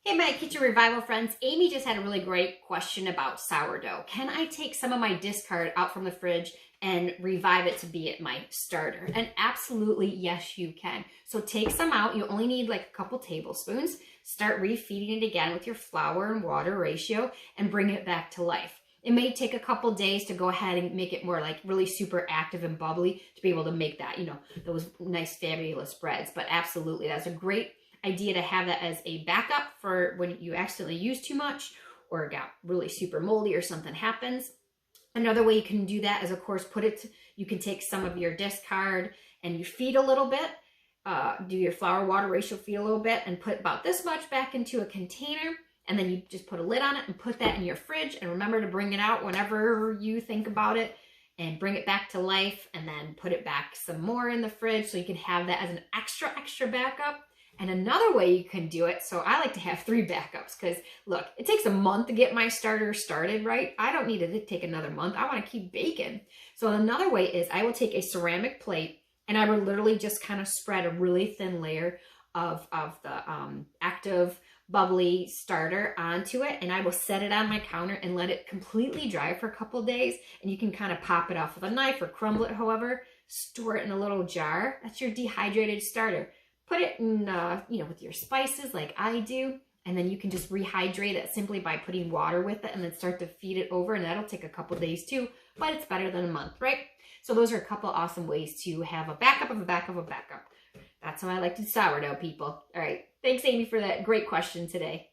Hey, my kitchen revival friends. Amy just had a really great question about sourdough. Can I take some of my discard out from the fridge and revive it to be at my starter? And absolutely, yes, you can. So take some out. You only need like a couple tablespoons. Start refeeding it again with your flour and water ratio and bring it back to life. It may take a couple days to go ahead and make it more like really super active and bubbly to be able to make that, those nice fabulous breads. But absolutely, that's a great idea to have that as a backup for when you accidentally use too much or got really super moldy or something happens. Another way you can do that is, of course, you can take some of your discard and you feed a little bit, do your flour water ratio, feed a little bit, and put about this much back into a container. And then you just put a lid on it and put that in your fridge. And remember to bring it out whenever you think about it and bring it back to life, and then put it back some more in the fridge so you can have that as an extra backup. And another way you can do it, so I like to have 3 backups because look, it takes a month to get my starter started, right? I don't need it to take another month. I want to keep baking. So another way is I will take a ceramic plate and I will literally just kind of spread a really thin layer of the active bubbly starter onto it, and I will set it on my counter and let it completely dry for a couple days. And you can kind of pop it off with a knife or crumble it, however. Store it in a little jar. That's your dehydrated starter. Put it in, with your spices like I do, and then you can just rehydrate it simply by putting water with it and then start to feed it over, and that'll take a couple days too, but it's better than a month, right? So those are a couple awesome ways to have a backup of a backup of a backup. That's how I like to sourdough, people. All right. Thanks, Amy, for that great question today.